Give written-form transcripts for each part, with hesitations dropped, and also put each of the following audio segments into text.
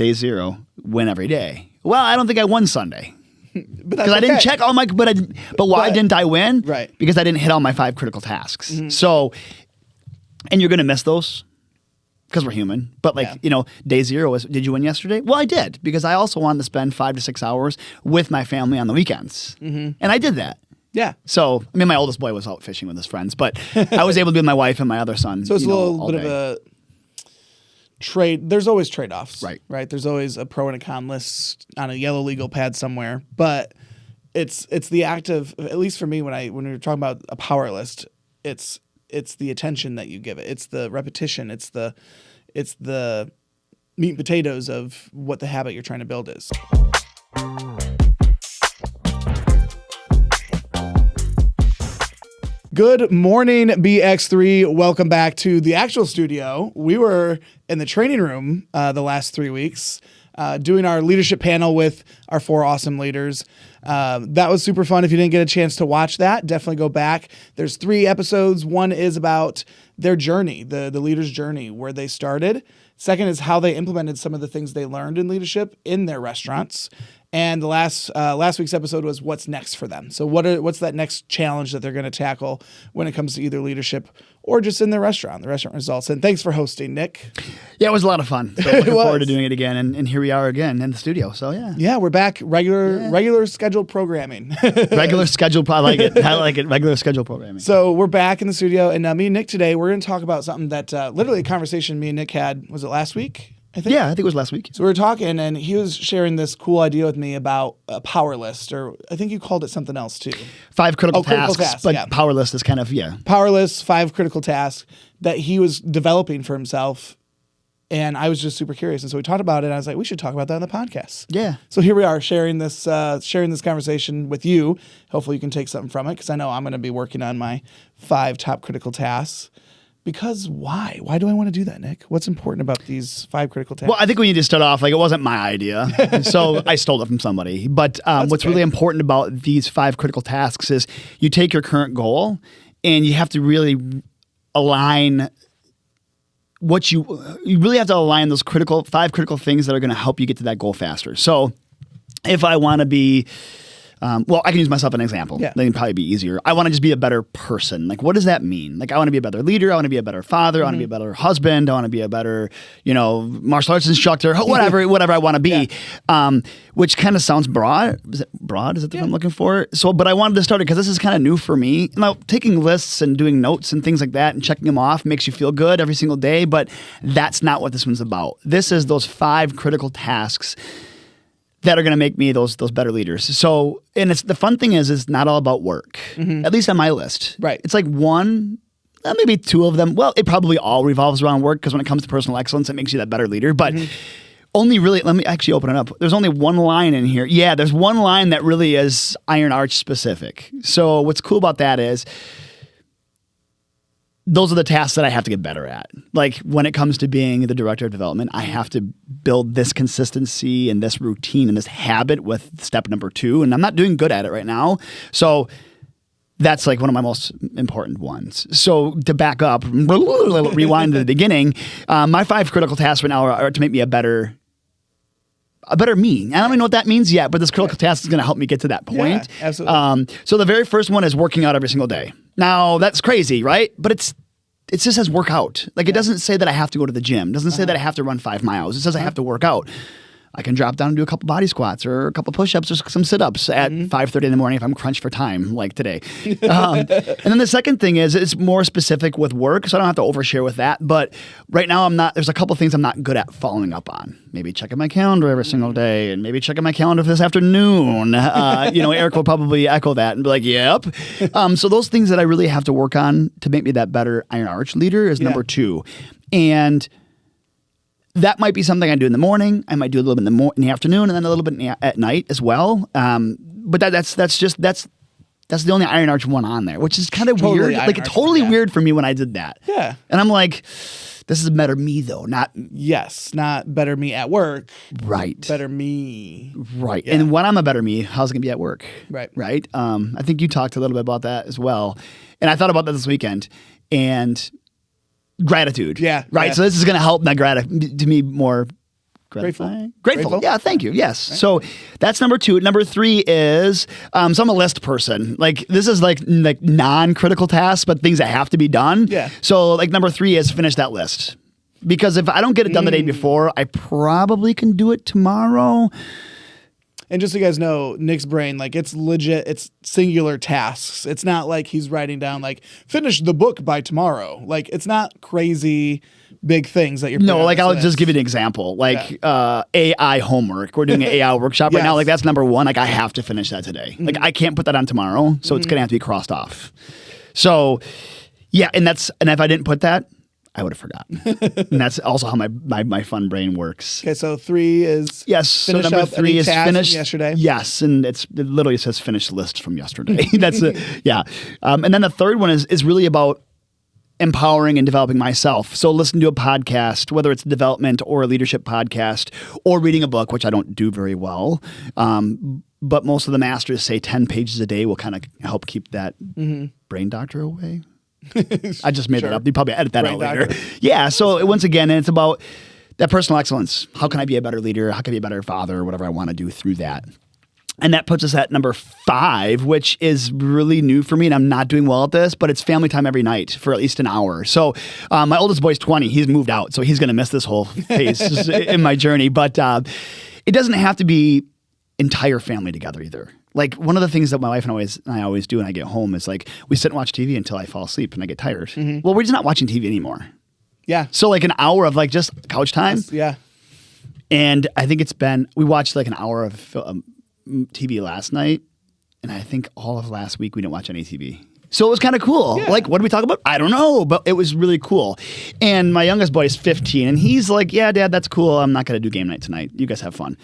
day zero, win every day. Well, I don't think I won Sunday. Because I didn't check all my, but why didn't I win? Right. Because I didn't hit all my 5 critical tasks. So, and you're going to miss those because we're human. But day zero was, did you win yesterday? Well, I did, because I also wanted to spend 5 to 6 hours with my family on the weekends. And I did that. Yeah. So, I mean, my oldest boy was out fishing with his friends, but I was able to be with my wife and my other son. So it's a little bit of a trade. There's always trade-offs. Right. There's always a pro and a con list on a yellow legal pad somewhere. But it's the act of, at least for me, when we were talking about a power list, it's the attention that you give it. It's the repetition. It's the meat and potatoes of what the habit you're trying to build is. Good morning, BX3. Welcome back to the actual studio. We were in the training room the last 3 weeks doing our leadership panel with our 4 awesome leaders. That was super fun. If you didn't get a chance to watch that, definitely go back. There's 3 episodes. One is about their journey, the leader's journey, where they started. Second is how they implemented some of the things they learned in leadership in their restaurants. And the last week's episode was what's next for them. So what's that next challenge that they're going to tackle when it comes to either leadership or just in their restaurant, the restaurant results. And thanks for hosting, Nick. Yeah, it was a lot of fun. So looking forward to doing it again. And here we are again in the studio. So yeah. Yeah, we're back. Regular scheduled programming. Regular schedule. I like it. I like it. Regular schedule programming. So we're back in the studio. And me and Nick today, we're going to talk about something that literally a conversation me and Nick had, was it last week? I think it was last week. So we were talking, and he was sharing this cool idea with me about a power list, or I think you called it something else too. 5 critical tasks, tasks, but yeah. power list is kind of, Power list, 5 critical tasks that he was developing for himself, and I was just super curious. And so we talked about it, and I was like, we should talk about that on the podcast. Yeah. So here we are sharing this conversation with you. Hopefully you can take something from it, because I know I'm going to be working on my 5 top critical tasks. Because why? Why do I want to do that, Nick? What's important about these 5 critical tasks? Well, I think we need to start off, it wasn't my idea, so I stole it from somebody. But what's really important about these 5 critical tasks is you take your current goal and you have to really align you really have to align those 5 critical things that are going to help you get to that goal faster. So if I want to be... I can use myself as an example. Yeah. That can probably be easier. I want to just be a better person. What does that mean? I want to be a better leader. I want to be a better father. I want to be a better husband. I want to be a better, martial arts instructor, whatever I want to be, which kind of sounds broad. Is it broad? Is that the word I'm looking for? So, but I wanted to start it because this is kind of new for me. Now, taking lists and doing notes and things like that and checking them off makes you feel good every single day, but that's not what this one's about. This is those 5 critical tasks that are going to make me those better leaders. So, and the fun thing is it's not all about work, at least on my list. Right. It's like 1, maybe 2 of them. Well, it probably all revolves around work, because when it comes to personal excellence, it makes you that better leader. But only really, let me actually open it up. There's only 1 line in here. Yeah, there's 1 line that really is Iron Arch specific. So what's cool about that is those are the tasks that I have to get better at. When it comes to being the director of development, I have to build this consistency and this routine and this habit with step number 2. And I'm not doing good at it right now. So that's one of my most important ones. So to back up, rewind to the beginning, my 5 critical tasks right now are to make me a better me. I don't even know what that means yet, but this critical task is going to help me get to that point. Yeah, absolutely. So the very first one is working out every single day. Now, that's crazy, right? But it just says work out. It doesn't say that I have to go to the gym. It doesn't say that I have to run 5 miles. It says I have to work out. I can drop down and do a couple body squats or a couple push-ups or some sit-ups at 5:30 in the morning if I'm crunched for time, like today. And then the second thing is it's more specific with work, so I don't have to overshare with that. But right now there's a couple things I'm not good at following up on. Maybe checking my calendar every single day, and maybe checking my calendar for this afternoon. Eric will probably echo that and be like, yep. So those things that I really have to work on to make me that better Iron Arch leader is number 2. And that might be something I do in the morning. I might do a little bit in the afternoon, and then a little bit at night as well. But that's the only Iron Arch one on there, which is kind of weird. It's totally weird for me when I did that. Yeah. And I'm like, this is better me though, not better me at work. Right. Better me. Right. Yeah. And when I'm a better me, how's it gonna be at work? Right. Right. I think you talked a little bit about that as well, and I thought about that this weekend and. Gratitude. Yeah. Right. Yeah. So this is going to help my to me more Grateful. Grateful. Yeah, thank you. Yes. So that's number 2. Number 3 is so I'm a list person. Like this is like non-critical tasks, but things that have to be done. Yeah. So like number 3 is finish that list. Because if I don't get it done the day before, I probably can do it tomorrow. And just so you guys know, Nick's brain, like it's legit, it's singular tasks. It's not like he's writing down like finish the book by tomorrow. Like it's not crazy big things that you're No, like I'll list. just give you an example. Like AI homework. We're doing an AI workship right now. Like that's number 1. Like I have to finish that today. Like I can't put that on tomorrow. So it's gonna have to be crossed off. So yeah, and if I didn't put that, I would have forgotten. And that's also how my fun brain works. Okay, so 3 is yes. So finish number up 3 any is task finish from yesterday. Yes, and it literally says finish list from yesterday. That's yeah. And then the third one is really about empowering and developing myself. So listen to a podcast, whether it's a development or a leadership podcast, or reading a book, which I don't do very well. But most of the masters say 10 pages a day will kind of help keep that brain doctor away. I just made that up. You probably edit that out later. Yeah. So once again, it's about that personal excellence. How can I be a better leader? How can I be a better father? Whatever I want to do through that. And that puts us at number 5, which is really new for me. And I'm not doing well at this, but it's family time every night for at least an hour. So my oldest boy's 20. He's moved out. So he's going to miss this whole phase in my journey. But it doesn't have to be entire family together either. Like one of the things that my wife and I always do when I get home is like we sit and watch TV until I fall asleep and I get tired. Well, we're just not watching TV anymore. Yeah. So like an hour of like just couch time. Yeah. And I think we watched like an hour of TV last night. And I think all of last week we didn't watch any TV. So it was kind of cool. Yeah. Like, what did we talk about? I don't know, but it was really cool. And my youngest boy is 15 and he's like, yeah, Dad, that's cool. I'm not going to do game night tonight. You guys have fun.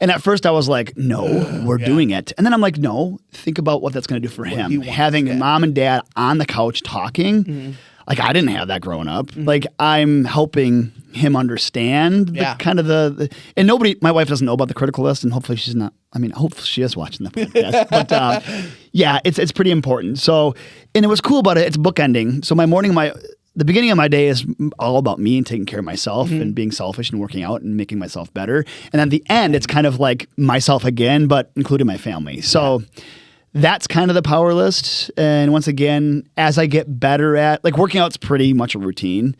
And at first I was like, no, we're doing it. And then I'm like, no, think about what that's going to do for him. Having mom and dad on the couch talking. Like I didn't have that growing up. Like I'm helping him understand the kind of and my wife doesn't know about the critical list and hopefully she's not, hopefully she is watching the podcast. But yeah, it's pretty important. So, and it was cool about it. It's bookending. So the beginning of my day is all about me and taking care of myself and being selfish and working out and making myself better. And at the end, it's kind of like myself again, but including my family. So that's kind of the power list. And once again, as I get better at, like working out's pretty much a routine.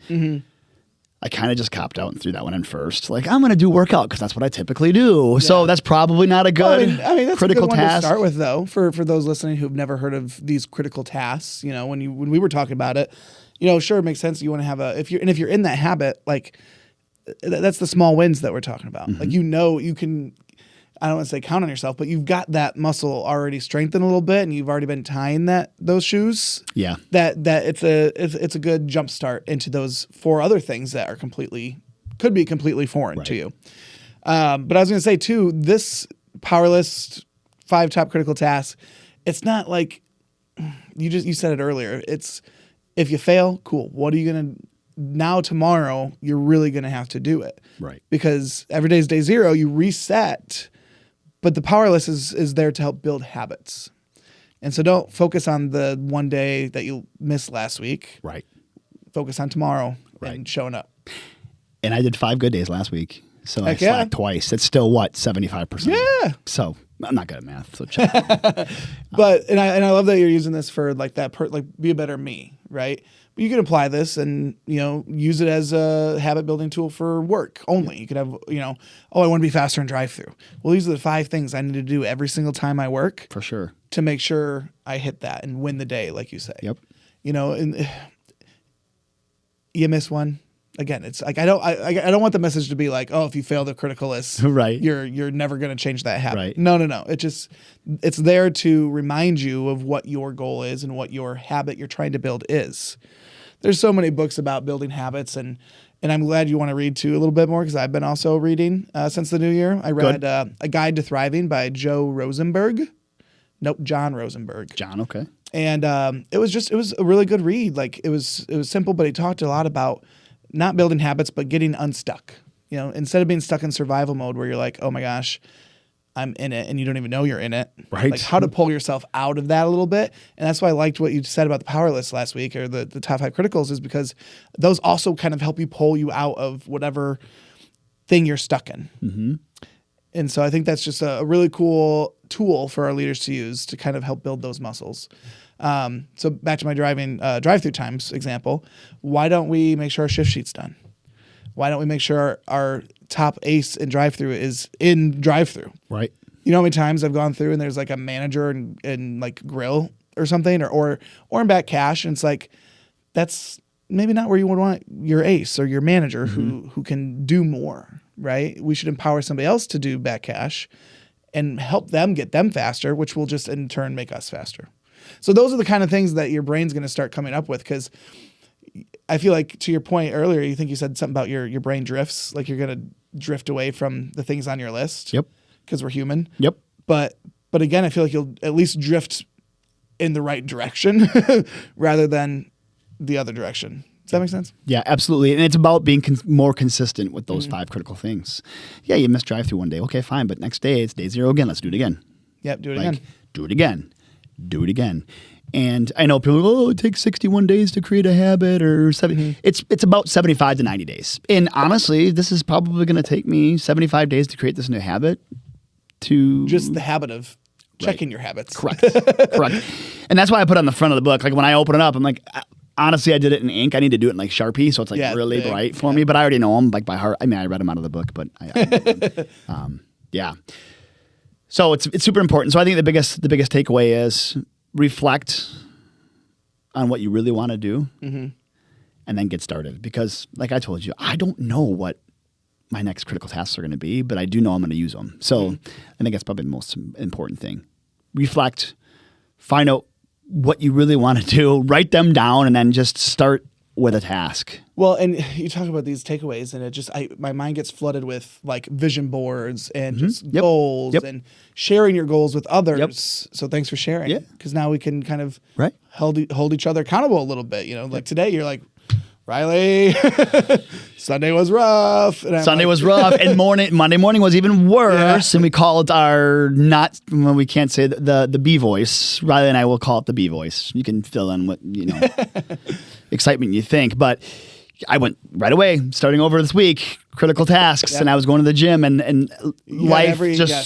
I kind of just copped out and threw that one in first. Like I'm going to do workout because that's what I typically do. Yeah. So that's probably not a good that's critical a good one task. To start with though, for those listening who've never heard of these critical tasks, when we were talking about it, sure, it makes sense. You want to have if you're in that habit, like that's the small wins that we're talking about. Like, you can, I don't want to say count on yourself, but you've got that muscle already strengthened a little bit and you've already been tying those shoes. Yeah. That it's a good jump start into those 4 other things that are could be completely foreign to you. But I was going to say too, this power list, 5 top critical tasks, it's not like you said it earlier. It's, if you fail, cool. What are you going to now? Tomorrow, you're really going to have to do it. Right. Because every day is day 0. You reset. But the power list is there to help build habits. And so don't focus on the one day that you missed last week. Right. Focus on tomorrow and showing up. And I did 5 good days last week. So I slacked twice. It's still 75%. Yeah. So I'm not good at math. So check. But I love that you're using this for like that be a better me, right? But you can apply this and use it as a habit building tool for work only. You could have I want to be faster in drive-through. Well, these are the 5 things I need to do every single time I work for sure to make sure I hit that and win the day, like you say. Yep. And you miss one. Again, it's like I don't want the message to be like, oh, if you fail the critical list, right, you're never going to change that habit. Right. No. It's there to remind you of what your goal is and what your habit you're trying to build is. There's so many books about building habits, and I'm glad you want to read too a little bit more because I've been also reading since the new year. I read A Guide to Thriving by John Rosenberg. John, okay. And it was a really good read. Like it was simple, but he talked a lot about not building habits, but getting unstuck. Instead of being stuck in survival mode where you're like, oh my gosh, I'm in it, and you don't even know you're in it. Right. Like how to pull yourself out of that a little bit. And that's why I liked what you said about the power list last week, or the top 5 criticals, is because those also kind of help you pull you out of whatever thing you're stuck in. Mm-hmm. And so I think that's just a really cool tool for our leaders to use to kind of help build those muscles. So back to my drive-through times example. Why don't we make sure our shift sheet's done? Why don't we make sure our top ace in drive-through is in drive-through? Right. You know how many times I've gone through and there's like a manager in like grill or something or in back cash, and it's like that's maybe not where you would want your ace or your manager who can do more, right? We should empower somebody else to do back cash and help them get them faster, which will just in turn make us faster. So those are the kind of things that your brain's going to start coming up with, because I feel like, to your point earlier, you think you said something about your brain drifts, like you're going to drift away from the things on your list. Yep. Because we're human. Yep. But again, I feel like you'll at least drift in the right direction rather than the other direction. Does that make sense? Yeah, absolutely. And it's about being more consistent with those 5 critical things. Yeah, you missed drive-through one day. Okay, fine. But next day, it's day 0 again. Let's do it again. Yep, do it again. Do it again. Do it again. And I know people go, it takes 61 days to create a habit or 70. It's about 75 to 90 days. And honestly, this is probably going to take me 75 days to create this new habit. Just the habit of checking your habits. Correct. And that's why I put on the front of the book. Like when I open it up, I'm like, honestly, I did it in ink. I need to do it in like Sharpie, so it's like really big, bright for me. But I already know them like by heart. I mean, I read them out of the book, but yeah. So it's super important. So I think the biggest takeaway is reflect on what you really want to do, and then get started. Because like I told you, I don't know what my next critical tasks are going to be, but I do know I'm going to use them. So I think that's probably the most important thing. Reflect, find out what you really want to do, write them down, and then just start with a task. Well, and you talk about these takeaways, and it just my mind gets flooded with like vision boards and just goals and sharing your goals with others. So thanks for sharing. Because now we can kind of hold each other accountable a little bit. You know, like today you're like, Riley, Sunday was rough. And Monday morning was even worse. And we call it we can't say the B voice. Riley and I will call it the B voice. You can fill in what, excitement you think. But I went right away, starting over this week, critical tasks, and I was going to the gym and life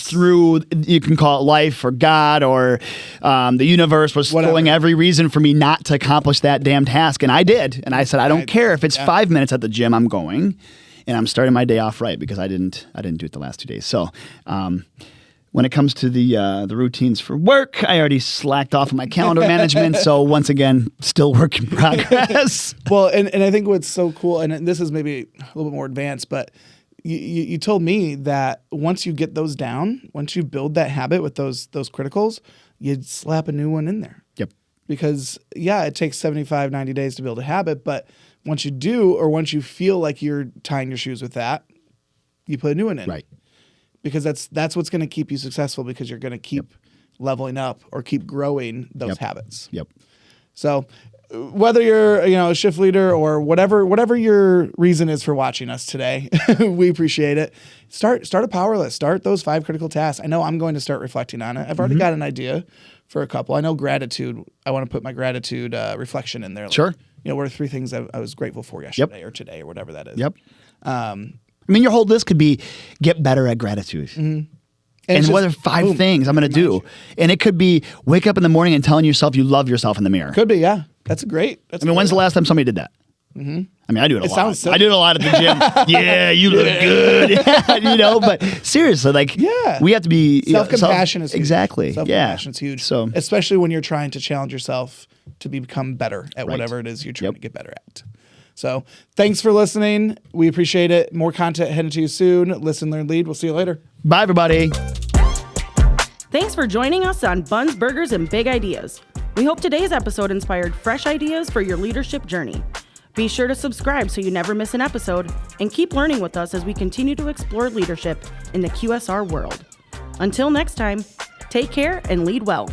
through, you can call it life or God or the universe was throwing every reason for me not to accomplish that damn task. And I did. And I said, I don't care if it's 5 minutes at the gym, I'm going. And I'm starting my day off right because I didn't do it the last 2 days. So when it comes to the routines for work, I already slacked off on my calendar management. So once again, still work in progress. Well, and I think what's so cool, and this is maybe a little bit more advanced, but you told me that once you get those down, once you build that habit with those criticals, you'd slap a new one in there. Yep. Because it takes 75, 90 days to build a habit, but once you do, or once you feel like you're tying your shoes with that, you put a new one in. Right. Because that's what's going to keep you successful, because you're going to keep leveling up or keep growing those habits. Yep. So whether you're a shift leader or whatever your reason is for watching us today, we appreciate it. Start a power list. Start those 5 critical tasks. I know I'm going to start reflecting on it. I've already got an idea for a couple. I know gratitude. I want to put my gratitude reflection in there. Like, sure. What are 3 things I was grateful for yesterday or today or whatever that is. Yep. I mean, your whole list could be get better at gratitude. And what are 5 things I'm going to do? And it could be wake up in the morning and telling yourself you love yourself in the mirror. Could be, yeah. That's great. When's the last time somebody did that? I mean, I do it a lot. Sounds silly. I do it a lot at the gym. Yeah, you look good. But seriously, we have to be self-compassion is huge. Exactly. Self-compassion is huge. So, especially when you're trying to challenge yourself to become better at whatever it is you're trying to get better at. So thanks for listening. We appreciate it. More content headed to you soon. Listen, learn, lead. We'll see you later. Bye, everybody. Thanks for joining us on Buns, Burgers, and Big Ideas. We hope today's episode inspired fresh ideas for your leadership journey. Be sure to subscribe so you never miss an episode, and keep learning with us as we continue to explore leadership in the QSR world. Until next time, take care and lead well.